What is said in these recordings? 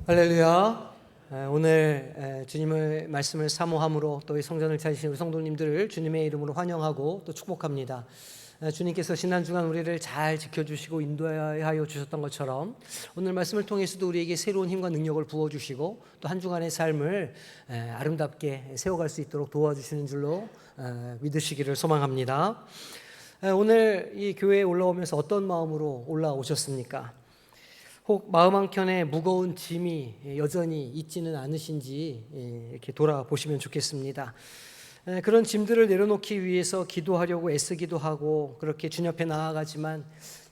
할렐루야. 오늘 주님의 말씀을 사모함으로 또 이 성전을 찾으신 우리 성도님들을 주님의 이름으로 환영하고 또 축복합니다. 주님께서 지난 주간 우리를 잘 지켜주시고 인도하여 주셨던 것처럼 오늘 말씀을 통해서도 우리에게 새로운 힘과 능력을 부어주시고 또 한 주간의 삶을 아름답게 세워갈 수 있도록 도와주시는 줄로 믿으시기를 소망합니다. 오늘 이 교회에 올라오면서 어떤 마음으로 올라오셨습니까? 혹 마음 한켠에 무거운 짐이 여전히 있지는 않으신지 이렇게 돌아보시면 좋겠습니다. 그런 짐들을 내려놓기 위해서 기도하려고 애쓰기도 하고 그렇게 주님 앞에 나아가지만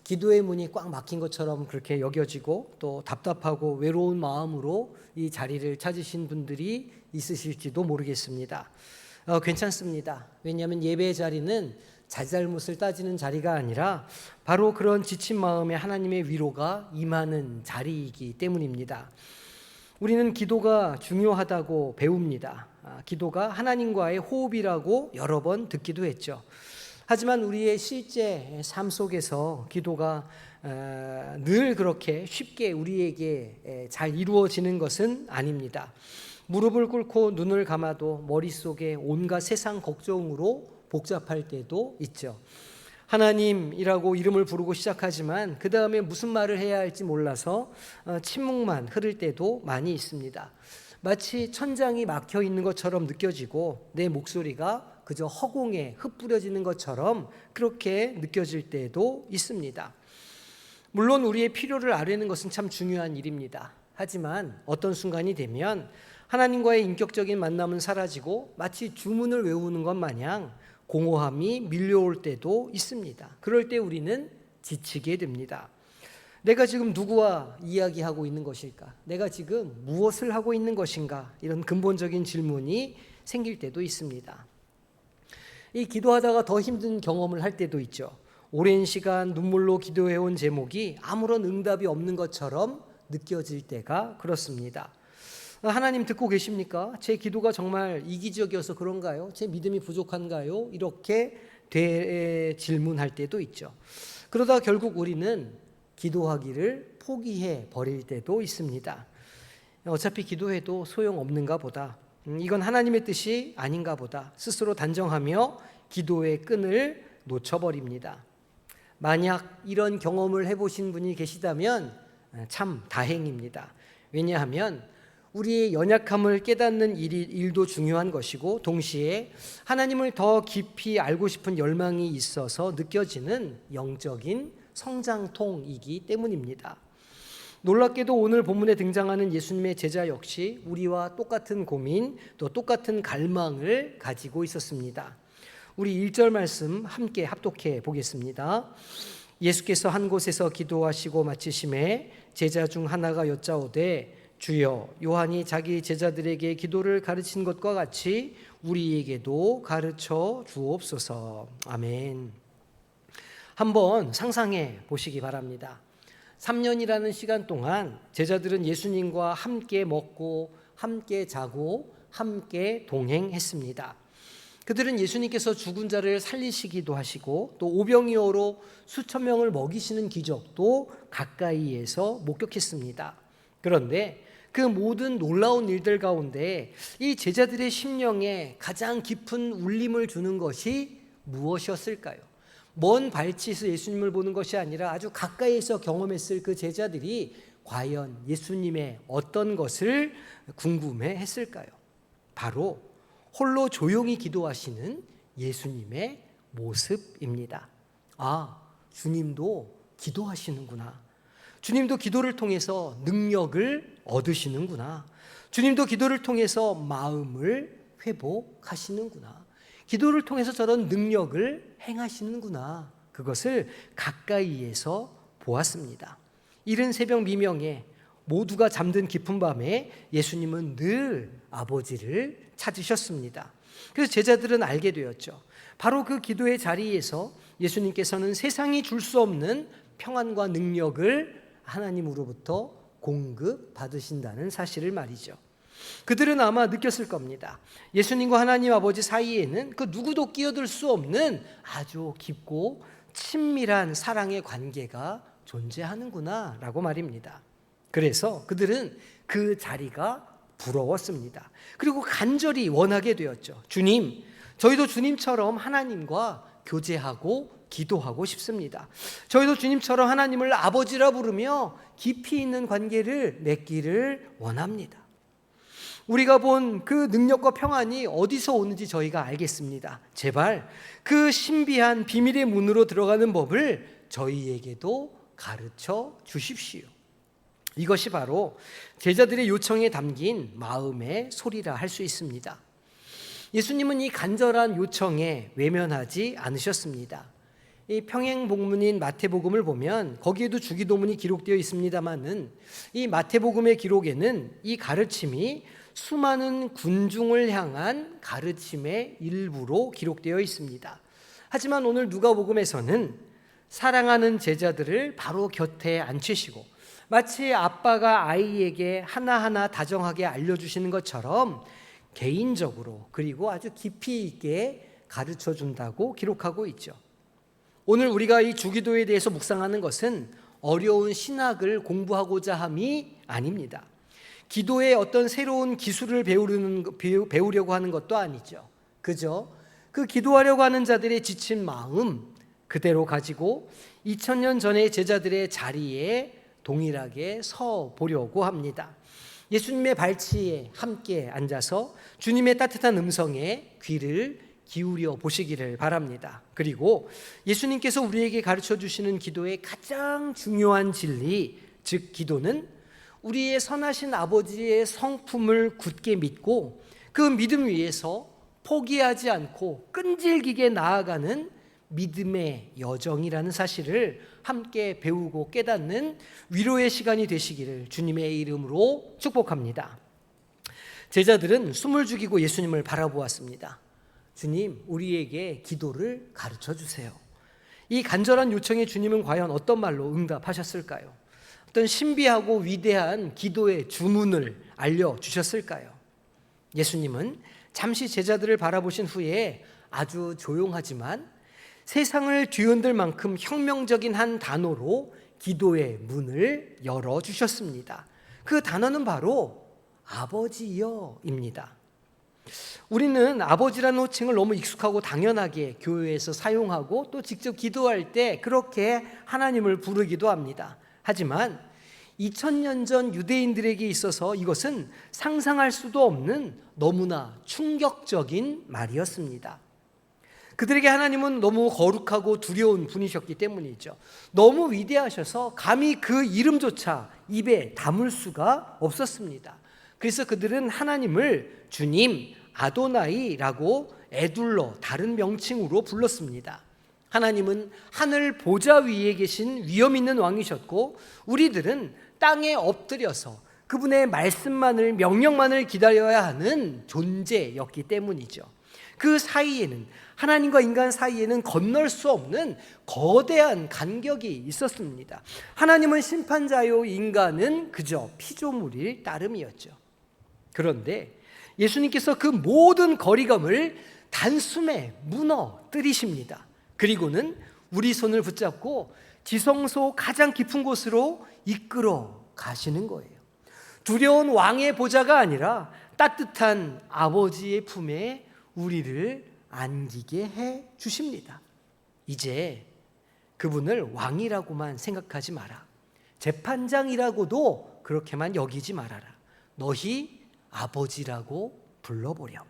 기도의 문이 꽉 막힌 것처럼 그렇게 여겨지고 또 답답하고 외로운 마음으로 이 자리를 찾으신 분들이 있으실지도 모르겠습니다. 괜찮습니다. 왜냐하면 예배의 자리는 자잘못을 따지는 자리가 아니라 바로 그런 지친 마음에 하나님의 위로가 임하는 자리이기 때문입니다. 우리는 기도가 중요하다고 배웁니다. 기도가 하나님과의 호흡이라고 여러 번 듣기도 했죠. 하지만 우리의 실제 삶 속에서 기도가 늘 그렇게 쉽게 우리에게 잘 이루어지는 것은 아닙니다. 무릎을 꿇고 눈을 감아도 머릿속에 온갖 세상 걱정으로 복잡할 때도 있죠. 하나님이라고 이름을 부르고 시작하지만 그 다음에 무슨 말을 해야 할지 몰라서 침묵만 흐를 때도 많이 있습니다. 마치 천장이 막혀 있는 것처럼 느껴지고 내 목소리가 그저 허공에 흩뿌려지는 것처럼 그렇게 느껴질 때도 있습니다. 물론 우리의 필요를 아뢰는 것은 참 중요한 일입니다. 하지만 어떤 순간이 되면 하나님과의 인격적인 만남은 사라지고 마치 주문을 외우는 것 마냥 공허함이 밀려올 때도 있습니다. 그럴 때 우리는 지치게 됩니다. 내가 지금 누구와 이야기하고 있는 것일까? 내가 지금 무엇을 하고 있는 것인가? 이런 근본적인 질문이 생길 때도 있습니다. 이 기도하다가 더 힘든 경험을 할 때도 있죠. 오랜 시간 눈물로 기도해온 제목이 아무런 응답이 없는 것처럼 느껴질 때가 그렇습니다. 하나님 듣고 계십니까? 제 기도가 정말 이기적이어서 그런가요? 제 믿음이 부족한가요? 이렇게 질문할 때도 있죠. 그러다 결국 우리는 기도하기를 포기해 버릴 때도 있습니다. 어차피 기도해도 소용없는가 보다. 이건 하나님의 뜻이 아닌가 보다. 스스로 단정하며 기도의 끈을 놓쳐버립니다. 만약 이런 경험을 해보신 분이 계시다면 참 다행입니다. 왜냐하면 우리의 연약함을 깨닫는 일도 중요한 것이고 동시에 하나님을 더 깊이 알고 싶은 열망이 있어서 느껴지는 영적인 성장통이기 때문입니다. 놀랍게도 오늘 본문에 등장하는 예수님의 제자 역시 우리와 똑같은 고민 또 똑같은 갈망을 가지고 있었습니다. 우리 1절 말씀 함께 합독해 보겠습니다. 예수께서 한 곳에서 기도하시고 마치심에 제자 중 하나가 여짜오되 주여 요한이 자기 제자들에게 기도를 가르친 것과 같이 우리에게도 가르쳐 주옵소서. 아멘. 한번 상상해 보시기 바랍니다. 3년이라는 시간 동안 제자들은 예수님과 함께 먹고 함께 자고 함께 동행했습니다. 그들은 예수님께서 죽은 자를 살리시기도 하시고 또 오병이어로 수천 명을 먹이시는 기적도 가까이에서 목격했습니다. 그런데 그 모든 놀라운 일들 가운데 이 제자들의 심령에 가장 깊은 울림을 주는 것이 무엇이었을까요? 먼 발치에서 예수님을 보는 것이 아니라 아주 가까이에서 경험했을 그 제자들이 과연 예수님의 어떤 것을 궁금해 했을까요? 바로 홀로 조용히 기도하시는 예수님의 모습입니다. 아, 주님도 기도하시는구나. 주님도 기도를 통해서 능력을 얻으시는구나. 주님도 기도를 통해서 마음을 회복하시는구나. 기도를 통해서 저런 능력을 행하시는구나. 그것을 가까이에서 보았습니다. 이른 새벽 미명에 모두가 잠든 깊은 밤에 예수님은 늘 아버지를 찾으셨습니다. 그래서 제자들은 알게 되었죠. 바로 그 기도의 자리에서 예수님께서는 세상이 줄 수 없는 평안과 능력을 하나님으로부터 공급받으신다는 사실을 말이죠. 그들은 아마 느꼈을 겁니다. 예수님과 하나님 아버지 사이에는 그 누구도 끼어들 수 없는 아주 깊고 친밀한 사랑의 관계가 존재하는구나 라고 말입니다. 그래서 그들은 그 자리가 부러웠습니다. 그리고 간절히 원하게 되었죠. 주님, 저희도 주님처럼 하나님과 교제하고 기도하고 싶습니다. 저희도 주님처럼 하나님을 아버지라 부르며 깊이 있는 관계를 맺기를 원합니다. 우리가 본 그 능력과 평안이 어디서 오는지 저희가 알겠습니다. 제발 그 신비한 비밀의 문으로 들어가는 법을 저희에게도 가르쳐 주십시오. 이것이 바로 제자들의 요청에 담긴 마음의 소리라 할 수 있습니다. 예수님은 이 간절한 요청에 외면하지 않으셨습니다. 이 평행복문인 마태복음을 보면 거기에도 주기도문이 기록되어 있습니다만은 이 마태복음의 기록에는 이 가르침이 수많은 군중을 향한 가르침의 일부로 기록되어 있습니다. 하지만 오늘 누가복음에서는 사랑하는 제자들을 바로 곁에 앉히시고 마치 아빠가 아이에게 하나하나 다정하게 알려주시는 것처럼 개인적으로 그리고 아주 깊이 있게 가르쳐 준다고 기록하고 있죠. 오늘 우리가 이 주기도에 대해서 묵상하는 것은 어려운 신학을 공부하고자 함이 아닙니다. 기도의 어떤 새로운 기술을 배우려고 하는 것도 아니죠. 그저 그 기도하려고 하는 자들의 지친 마음 그대로 가지고 2000년 전의 제자들의 자리에 동일하게 서 보려고 합니다. 예수님의 발치에 함께 앉아서 주님의 따뜻한 음성에 귀를 기울여 보시기를 바랍니다. 그리고 예수님께서 우리에게 가르쳐 주시는 기도의 가장 중요한 진리, 즉 기도는 우리의 선하신 아버지의 성품을 굳게 믿고 그 믿음 위에서 포기하지 않고 끈질기게 나아가는 믿음의 여정이라는 사실을 함께 배우고 깨닫는 위로의 시간이 되시기를 주님의 이름으로 축복합니다. 제자들은 숨을 죽이고 예수님을 바라보았습니다. 주님, 우리에게 기도를 가르쳐 주세요. 이 간절한 요청에 주님은 과연 어떤 말로 응답하셨을까요? 어떤 신비하고 위대한 기도의 주문을 알려주셨을까요? 예수님은 잠시 제자들을 바라보신 후에 아주 조용하지만 세상을 뒤흔들 만큼 혁명적인 한 단어로 기도의 문을 열어주셨습니다. 그 단어는 바로 아버지여입니다. 우리는 아버지라는 호칭을 너무 익숙하고 당연하게 교회에서 사용하고 또 직접 기도할 때 그렇게 하나님을 부르기도 합니다. 하지만 2000년 전 유대인들에게 있어서 이것은 상상할 수도 없는 너무나 충격적인 말이었습니다. 그들에게 하나님은 너무 거룩하고 두려운 분이셨기 때문이죠. 너무 위대하셔서 감히 그 이름조차 입에 담을 수가 없었습니다. 그래서 그들은 하나님을 주님, 아도나이라고 에둘러 다른 명칭으로 불렀습니다. 하나님은 하늘 보좌 위에 계신 위엄 있는 왕이셨고 우리들은 땅에 엎드려서 그분의 말씀만을 명령만을 기다려야 하는 존재였기 때문이죠. 그 사이에는 하나님과 인간 사이에는 건널 수 없는 거대한 간격이 있었습니다. 하나님은 심판자요 인간은 그저 피조물일 따름이었죠. 그런데 예수님께서 그 모든 거리감을 단숨에 무너뜨리십니다. 그리고는 우리 손을 붙잡고 지성소 가장 깊은 곳으로 이끌어 가시는 거예요. 두려운 왕의 보좌가 아니라 따뜻한 아버지의 품에 우리를 안기게 해 주십니다. 이제 그분을 왕이라고만 생각하지 마라. 재판장이라고도 그렇게만 여기지 말아라. 너희 아버지라고 불러보렴.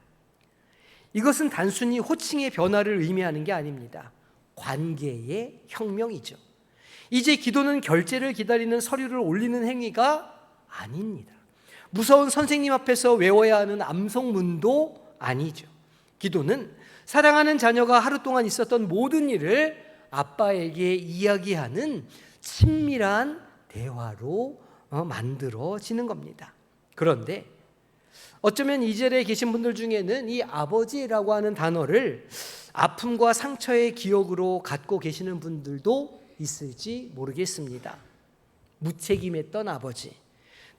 이것은 단순히 호칭의 변화를 의미하는 게 아닙니다. 관계의 혁명이죠. 이제 기도는 결제를 기다리는 서류를 올리는 행위가 아닙니다. 무서운 선생님 앞에서 외워야 하는 암송문도 아니죠. 기도는 사랑하는 자녀가 하루 동안 있었던 모든 일을 아빠에게 이야기하는 친밀한 대화로 만들어지는 겁니다. 그런데 어쩌면 이 자리에 계신 분들 중에는 이 아버지라고 하는 단어를 아픔과 상처의 기억으로 갖고 계시는 분들도 있을지 모르겠습니다. 무책임했던 아버지,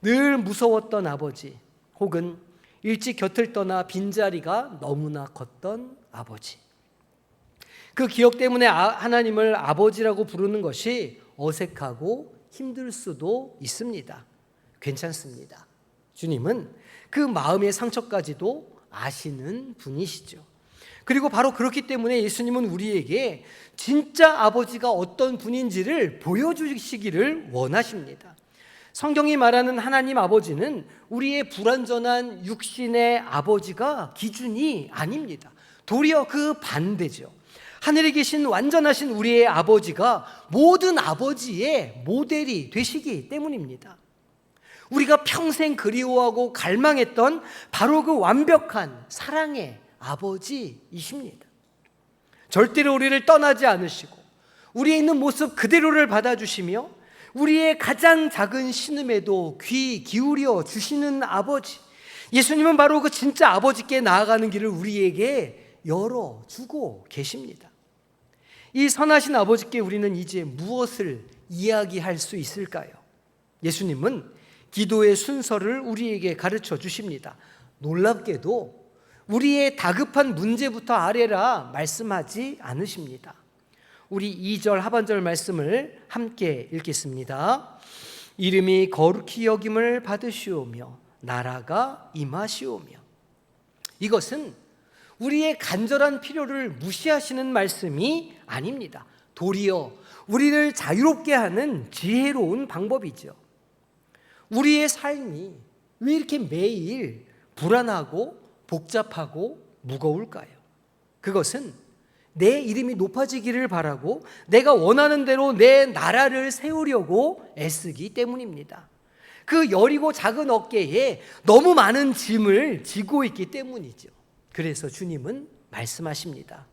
늘 무서웠던 아버지, 혹은 일찍 곁을 떠나 빈자리가 너무나 컸던 아버지. 그 기억 때문에 하나님을 아버지라고 부르는 것이 어색하고 힘들 수도 있습니다. 괜찮습니다. 주님은 그 마음의 상처까지도 아시는 분이시죠. 그리고 바로 그렇기 때문에 예수님은 우리에게 진짜 아버지가 어떤 분인지를 보여주시기를 원하십니다. 성경이 말하는 하나님 아버지는 우리의 불완전한 육신의 아버지가 기준이 아닙니다. 도리어 그 반대죠. 하늘에 계신 완전하신 우리의 아버지가 모든 아버지의 모델이 되시기 때문입니다. 우리가 평생 그리워하고 갈망했던 바로 그 완벽한 사랑의 아버지이십니다. 절대로 우리를 떠나지 않으시고 우리의 있는 모습 그대로를 받아주시며 우리의 가장 작은 신음에도 귀 기울여 주시는 아버지, 예수님은 바로 그 진짜 아버지께 나아가는 길을 우리에게 열어주고 계십니다. 이 선하신 아버지께 우리는 이제 무엇을 이야기할 수 있을까요? 예수님은 기도의 순서를 우리에게 가르쳐 주십니다. 놀랍게도 우리의 다급한 문제부터 아뢰라 말씀하지 않으십니다. 우리 2절 하반절 말씀을 함께 읽겠습니다. 이름이 거룩히 여김을 받으시오며 나라가 임하시오며. 이것은 우리의 간절한 필요를 무시하시는 말씀이 아닙니다. 도리어 우리를 자유롭게 하는 지혜로운 방법이죠. 우리의 삶이 왜 이렇게 매일 불안하고 복잡하고 무거울까요? 그것은 내 이름이 높아지기를 바라고 내가 원하는 대로 내 나라를 세우려고 애쓰기 때문입니다. 그 여리고 작은 어깨에 너무 많은 짐을 지고 있기 때문이죠. 그래서 주님은 말씀하십니다.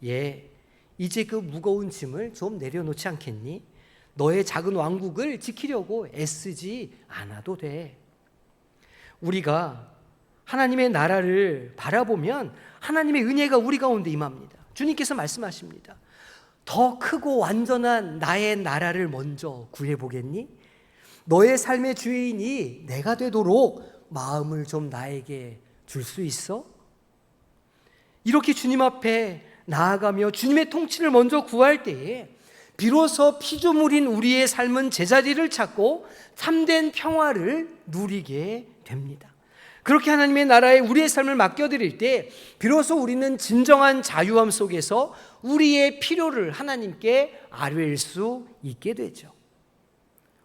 이제 그 무거운 짐을 좀 내려놓지 않겠니? 너의 작은 왕국을 지키려고 애쓰지 않아도 돼. 우리가 하나님의 나라를 바라보면 하나님의 은혜가 우리 가운데 임합니다. 주님께서 말씀하십니다. 더 크고 완전한 나의 나라를 먼저 구해보겠니? 너의 삶의 주인이 내가 되도록 마음을 좀 나에게 줄 수 있어? 이렇게 주님 앞에 나아가며 주님의 통치를 먼저 구할 때에 비로소 피조물인 우리의 삶은 제자리를 찾고 참된 평화를 누리게 됩니다. 그렇게 하나님의 나라에 우리의 삶을 맡겨드릴 때 비로소 우리는 진정한 자유함 속에서 우리의 필요를 하나님께 아뢰일 수 있게 되죠.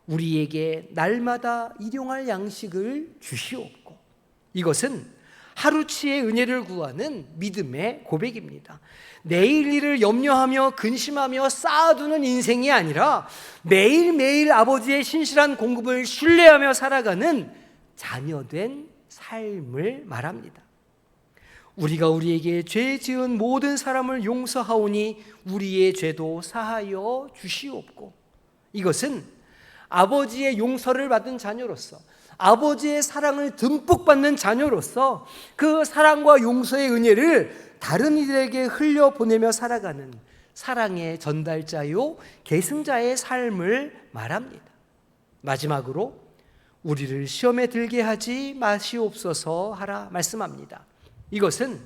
우리에게 날마다 일용할 양식을 주시옵고, 이것은 하루치의 은혜를 구하는 믿음의 고백입니다. 내일 일을 염려하며 근심하며 쌓아두는 인생이 아니라 매일매일 아버지의 신실한 공급을 신뢰하며 살아가는 자녀된 삶을 말합니다. 우리가 우리에게 죄 지은 모든 사람을 용서하오니 우리의 죄도 사하여 주시옵고, 이것은 아버지의 용서를 받은 자녀로서, 아버지의 사랑을 듬뿍 받는 자녀로서 그 사랑과 용서의 은혜를 다른 이들에게 흘려보내며 살아가는 사랑의 전달자요 계승자의 삶을 말합니다. 마지막으로 우리를 시험에 들게 하지 마시옵소서 하라 말씀합니다. 이것은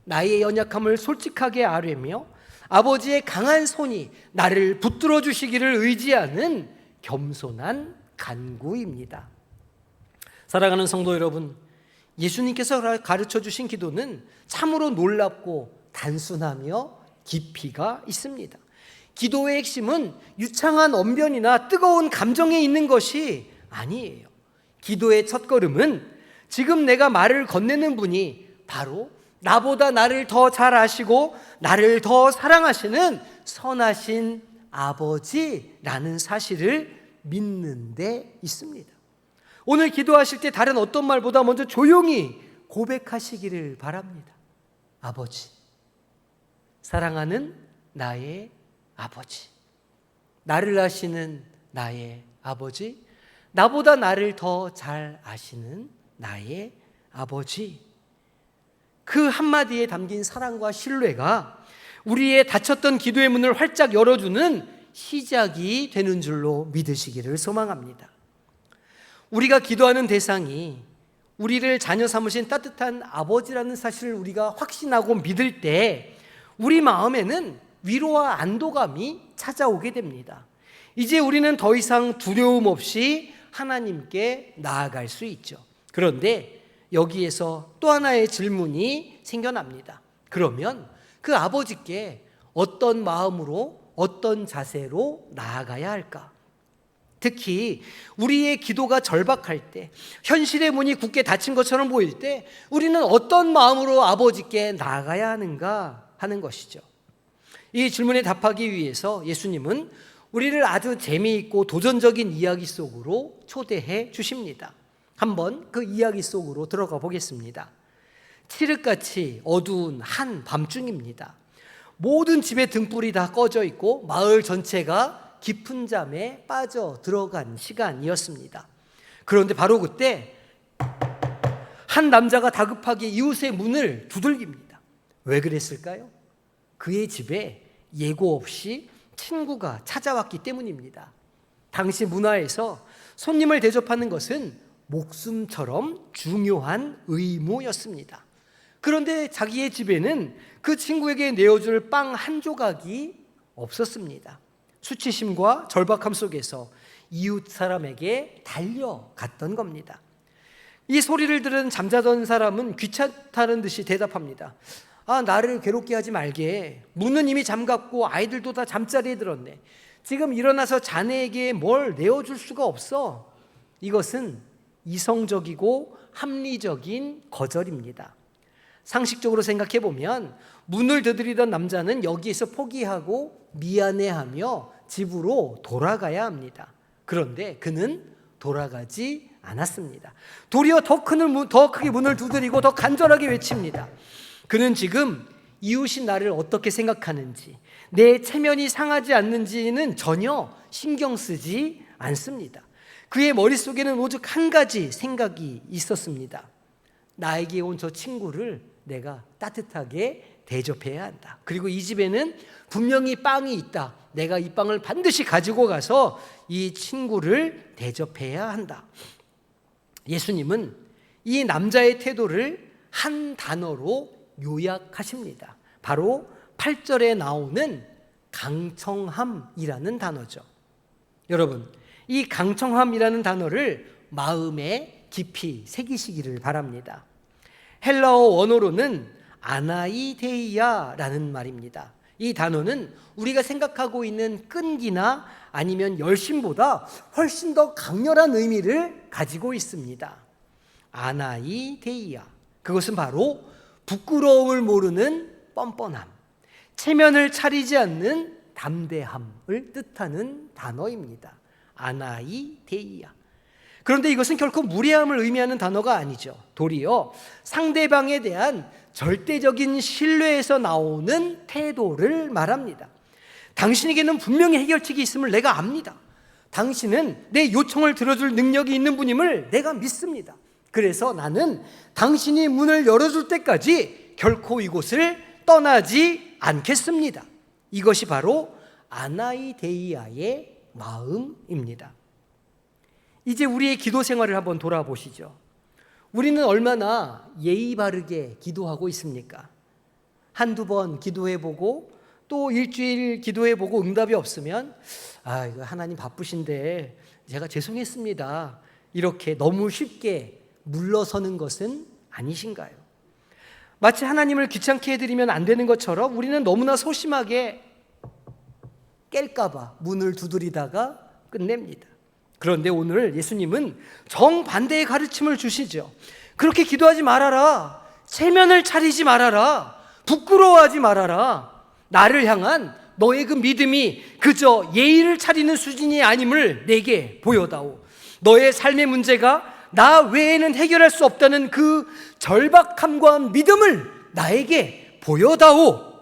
나의 연약함을 솔직하게 아뢰며 아버지의 강한 손이 나를 붙들어 주시기를 의지하는 겸손한 간구입니다. 사랑하는 성도 여러분, 예수님께서 가르쳐 주신 기도는 참으로 놀랍고 단순하며 깊이가 있습니다. 기도의 핵심은 유창한 언변이나 뜨거운 감정에 있는 것이 아니에요. 기도의 첫걸음은 지금 내가 말을 건네는 분이 바로 나보다 나를 더 잘 아시고 나를 더 사랑하시는 선하신 아버지라는 사실을 믿는 데 있습니다. 오늘 기도하실 때 다른 어떤 말보다 먼저 조용히 고백하시기를 바랍니다. 아버지, 사랑하는 나의 아버지, 나를 아시는 나의 아버지, 나보다 나를 더 잘 아시는 나의 아버지. 그 한마디에 담긴 사랑과 신뢰가 우리의 닫혔던 기도의 문을 활짝 열어주는 시작이 되는 줄로 믿으시기를 소망합니다. 우리가 기도하는 대상이 우리를 자녀 삼으신 따뜻한 아버지라는 사실을 우리가 확신하고 믿을 때 우리 마음에는 위로와 안도감이 찾아오게 됩니다. 이제 우리는 더 이상 두려움 없이 하나님께 나아갈 수 있죠. 그런데 여기에서 또 하나의 질문이 생겨납니다. 그러면 그 아버지께 어떤 마음으로, 어떤 자세로 나아가야 할까? 특히 우리의 기도가 절박할 때, 현실의 문이 굳게 닫힌 것처럼 보일 때 우리는 어떤 마음으로 아버지께 나아가야 하는가 하는 것이죠. 이 질문에 답하기 위해서 예수님은 우리를 아주 재미있고 도전적인 이야기 속으로 초대해 주십니다. 한번 그 이야기 속으로 들어가 보겠습니다. 칠흑같이 어두운 한 밤중입니다. 모든 집의 등불이 다 꺼져 있고 마을 전체가 깊은 잠에 빠져 들어간 시간이었습니다. 그런데 바로 그때 한 남자가 다급하게 이웃의 문을 두들깁니다. 왜 그랬을까요? 그의 집에 예고 없이 친구가 찾아왔기 때문입니다. 당시 문화에서 손님을 대접하는 것은 목숨처럼 중요한 의무였습니다. 그런데 자기의 집에는 그 친구에게 내어줄 빵 한 조각이 없었습니다. 수치심과 절박함 속에서 이웃 사람에게 달려갔던 겁니다. 이 소리를 들은 잠자던 사람은 귀찮다는 듯이 대답합니다. 나를 괴롭게 하지 말게. 문은 이미 잠갔고 아이들도 다 잠자리에 들었네. 지금 일어나서 자네에게 뭘 내어줄 수가 없어. 이것은 이성적이고 합리적인 거절입니다. 상식적으로 생각해 보면 문을 두드리던 남자는 여기에서 포기하고 미안해하며 집으로 돌아가야 합니다. 그런데 그는 돌아가지 않았습니다. 도리어 더 크게 문을 두드리고 더 간절하게 외칩니다. 그는 지금 이웃이 나를 어떻게 생각하는지, 내 체면이 상하지 않는지는 전혀 신경 쓰지 않습니다. 그의 머릿속에는 오직 한 가지 생각이 있었습니다. 나에게 온 저 친구를 내가 따뜻하게 대접해야 한다. 그리고 이 집에는 분명히 빵이 있다. 내가 이 빵을 반드시 가지고 가서 이 친구를 대접해야 한다. 예수님은 이 남자의 태도를 한 단어로 요약하십니다. 바로 8절에 나오는 강청함이라는 단어죠. 여러분, 이 강청함이라는 단어를 마음에 깊이 새기시기를 바랍니다. 헬라어 원어로는 아나이데이아라는 말입니다. 이 단어는 우리가 생각하고 있는 끈기나 아니면 열심보다 훨씬 더 강렬한 의미를 가지고 있습니다. 아나이데이아, 그것은 바로 부끄러움을 모르는 뻔뻔함, 체면을 차리지 않는 담대함을 뜻하는 단어입니다. 아나이데이아. 그런데 이것은 결코 무례함을 의미하는 단어가 아니죠. 도리어 상대방에 대한 절대적인 신뢰에서 나오는 태도를 말합니다. 당신에게는 분명히 해결책이 있음을 내가 압니다. 당신은 내 요청을 들어줄 능력이 있는 분임을 내가 믿습니다. 그래서 나는 당신이 문을 열어줄 때까지 결코 이곳을 떠나지 않겠습니다. 이것이 바로 아나이데이아의 마음입니다. 이제 우리의 기도 생활을 한번 돌아보시죠. 우리는 얼마나 예의 바르게 기도하고 있습니까? 한두 번 기도해보고 또 일주일 기도해보고 응답이 없으면 이거 하나님 바쁘신데 제가 죄송했습니다. 이렇게 너무 쉽게 물러서는 것은 아니신가요? 마치 하나님을 귀찮게 해드리면 안 되는 것처럼 우리는 너무나 소심하게 깰까봐 문을 두드리다가 끝냅니다. 그런데 오늘 예수님은 정반대의 가르침을 주시죠. 그렇게 기도하지 말아라. 체면을 차리지 말아라. 부끄러워하지 말아라. 나를 향한 너의 그 믿음이 그저 예의를 차리는 수준이 아님을 내게 보여다오. 너의 삶의 문제가 나 외에는 해결할 수 없다는 그 절박함과 믿음을 나에게 보여다오.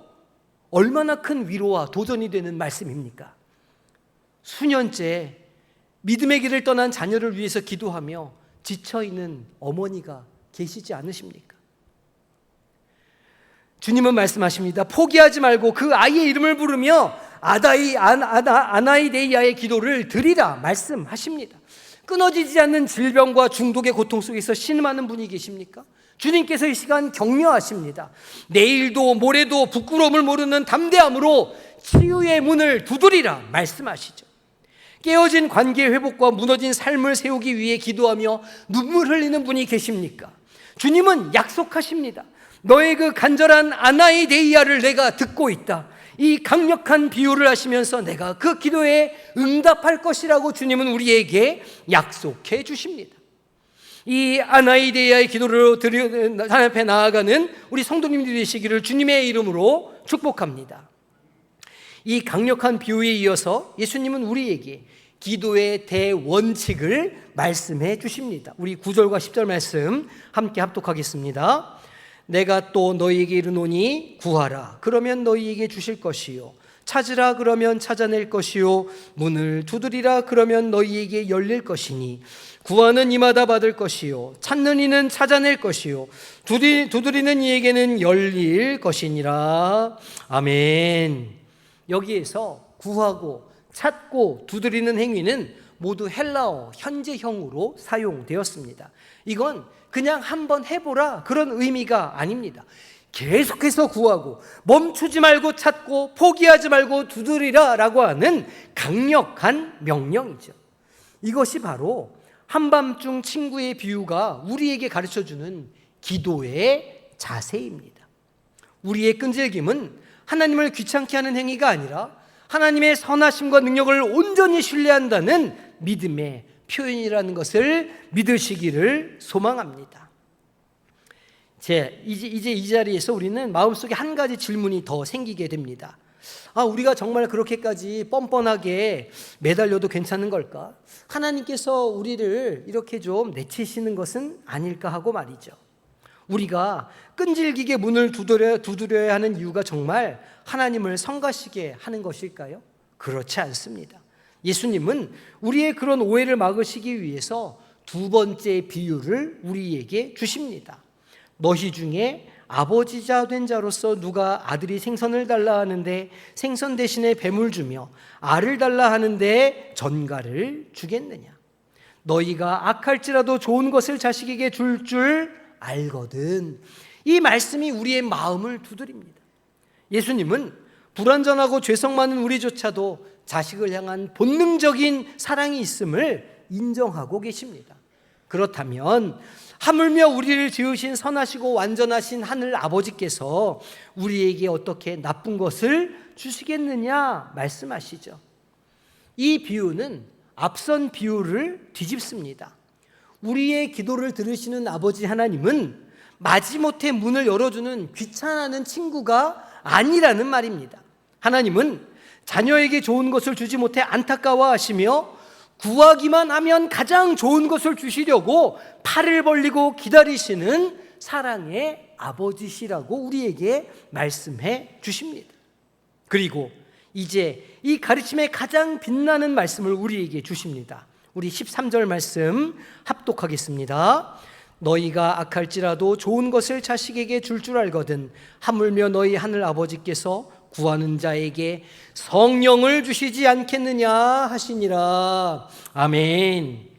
얼마나 큰 위로와 도전이 되는 말씀입니까? 수년째 믿음의 길을 떠난 자녀를 위해서 기도하며 지쳐있는 어머니가 계시지 않으십니까? 주님은 말씀하십니다. 포기하지 말고 그 아이의 이름을 부르며 아나이데이아의 기도를 드리라 말씀하십니다. 끊어지지 않는 질병과 중독의 고통 속에서 신음하는 분이 계십니까? 주님께서 이 시간 격려하십니다. 내일도 모레도 부끄러움을 모르는 담대함으로 치유의 문을 두드리라 말씀하시죠. 깨어진 관계 회복과 무너진 삶을 세우기 위해 기도하며 눈물 흘리는 분이 계십니까? 주님은 약속하십니다. 너의 그 간절한 아나이데이아를 내가 듣고 있다. 이 강력한 비유를 하시면서 내가 그 기도에 응답할 것이라고 주님은 우리에게 약속해 주십니다. 이 아나이데이아의 기도를 하나님 앞에 나아가는 우리 성도님들이 되시기를 주님의 이름으로 축복합니다. 이 강력한 비유에 이어서 예수님은 우리에게 기도의 대원칙을 말씀해 주십니다. 우리 9절과 10절 말씀 함께 합독하겠습니다. 내가 또 너희에게 이르노니 구하라 그러면 너희에게 주실 것이요 찾으라 그러면 찾아낼 것이요 문을 두드리라 그러면 너희에게 열릴 것이니 구하는 이마다 받을 것이요 찾는 이는 찾아낼 것이요 두드리는 이에게는 열릴 것이니라. 아멘. 여기에서 구하고 찾고 두드리는 행위는 모두 헬라어 현재형으로 사용되었습니다. 이건 그냥 한번 해보라 그런 의미가 아닙니다. 계속해서 구하고 멈추지 말고 찾고 포기하지 말고 두드리라 라고 하는 강력한 명령이죠. 이것이 바로 한밤중 친구의 비유가 우리에게 가르쳐주는 기도의 자세입니다. 우리의 끈질김은 하나님을 귀찮게 하는 행위가 아니라 하나님의 선하심과 능력을 온전히 신뢰한다는 믿음의 표현이라는 것을 믿으시기를 소망합니다. 이제 이 자리에서 우리는 마음속에 한 가지 질문이 더 생기게 됩니다. 우리가 정말 그렇게까지 뻔뻔하게 매달려도 괜찮은 걸까? 하나님께서 우리를 이렇게 좀 내치시는 것은 아닐까 하고 말이죠. 우리가 끈질기게 문을 두드려야 하는 이유가 정말 하나님을 성가시게 하는 것일까요? 그렇지 않습니다. 예수님은 우리의 그런 오해를 막으시기 위해서 두 번째 비유를 우리에게 주십니다. 너희 중에 아버지자 된 자로서 누가 아들이 생선을 달라 하는데 생선 대신에 뱀을 주며 알을 달라 하는데 전갈을 주겠느냐? 너희가 악할지라도 좋은 것을 자식에게 줄 알거든. 이 말씀이 우리의 마음을 두드립니다. 예수님은 불완전하고 죄성 많은 우리조차도 자식을 향한 본능적인 사랑이 있음을 인정하고 계십니다. 그렇다면 하물며 우리를 지으신 선하시고 완전하신 하늘 아버지께서 우리에게 어떻게 나쁜 것을 주시겠느냐 말씀하시죠. 이 비유는 앞선 비유를 뒤집습니다. 우리의 기도를 들으시는 아버지 하나님은 마지못해 문을 열어주는 귀찮아하는 친구가 아니라는 말입니다. 하나님은 자녀에게 좋은 것을 주지 못해 안타까워하시며 구하기만 하면 가장 좋은 것을 주시려고 팔을 벌리고 기다리시는 사랑의 아버지시라고 우리에게 말씀해 주십니다. 그리고 이제 이 가르침의 가장 빛나는 말씀을 우리에게 주십니다. 우리 13절 말씀 합독하겠습니다. 너희가 악할지라도 좋은 것을 자식에게 줄 알거든 하물며 너희 하늘 아버지께서 구하는 자에게 성령을 주시지 않겠느냐 하시니라. 아멘.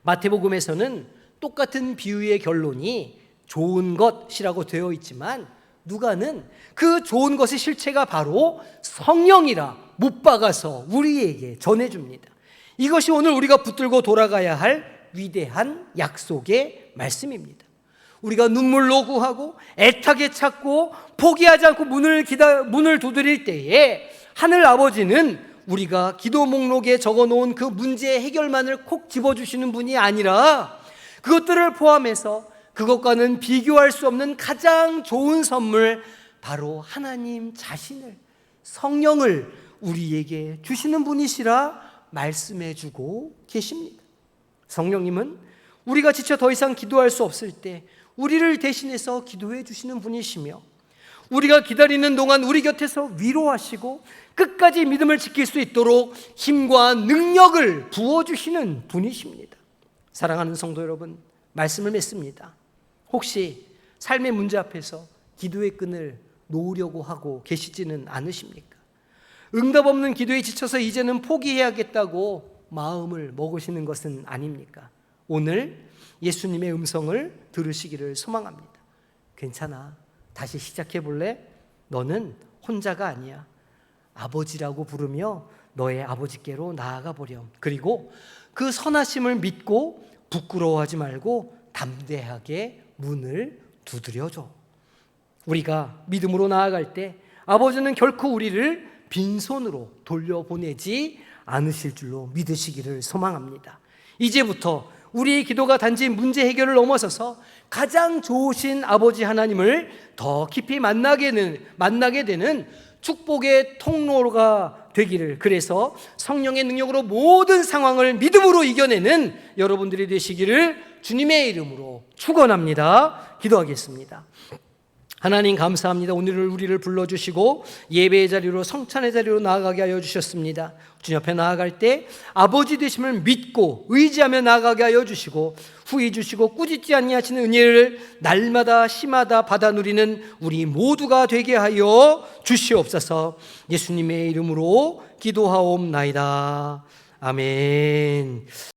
마태복음에서는 똑같은 비유의 결론이 좋은 것이라고 되어 있지만 누가는 그 좋은 것의 실체가 바로 성령이라 못 박아서 우리에게 전해줍니다. 이것이 오늘 우리가 붙들고 돌아가야 할 위대한 약속의 말씀입니다. 우리가 눈물로 구하고 애타게 찾고 포기하지 않고 문을 두드릴 때에 하늘 아버지는 우리가 기도 목록에 적어놓은 그 문제의 해결만을 콕 집어주시는 분이 아니라 그것들을 포함해서 그것과는 비교할 수 없는 가장 좋은 선물, 바로 하나님 자신을, 성령을 우리에게 주시는 분이시라 말씀해주고 계십니다. 성령님은 우리가 지쳐 더 이상 기도할 수 없을 때 우리를 대신해서 기도해 주시는 분이시며 우리가 기다리는 동안 우리 곁에서 위로하시고 끝까지 믿음을 지킬 수 있도록 힘과 능력을 부어주시는 분이십니다. 사랑하는 성도 여러분, 말씀을 맺습니다. 혹시 삶의 문제 앞에서 기도의 끈을 놓으려고 하고 계시지는 않으십니까? 응답 없는 기도에 지쳐서 이제는 포기해야겠다고 마음을 먹으시는 것은 아닙니까? 오늘 예수님의 음성을 들으시기를 소망합니다. 괜찮아. 다시 시작해 볼래? 너는 혼자가 아니야. 아버지라고 부르며 너의 아버지께로 나아가 보렴. 그리고 그 선하심을 믿고 부끄러워하지 말고 담대하게 문을 두드려줘. 우리가 믿음으로 나아갈 때 아버지는 결코 우리를 빈손으로 돌려보내지 않으실 줄로 믿으시기를 소망합니다. 이제부터 우리의 기도가 단지 문제 해결을 넘어서서 가장 좋으신 아버지 하나님을 더 깊이 만나게 되는 축복의 통로가 되기를, 그래서 성령의 능력으로 모든 상황을 믿음으로 이겨내는 여러분들이 되시기를 주님의 이름으로 축원합니다. 기도하겠습니다. 하나님 감사합니다. 오늘 우리를 불러주시고 예배의 자리로, 성찬의 자리로 나아가게 하여 주셨습니다. 주님 앞에 나아갈 때 아버지 되심을 믿고 의지하며 나아가게 하여 주시고, 후히 주시고 꾸짖지 아니하시는 은혜를 날마다 시마다 받아 누리는 우리 모두가 되게 하여 주시옵소서. 예수님의 이름으로 기도하옵나이다. 아멘.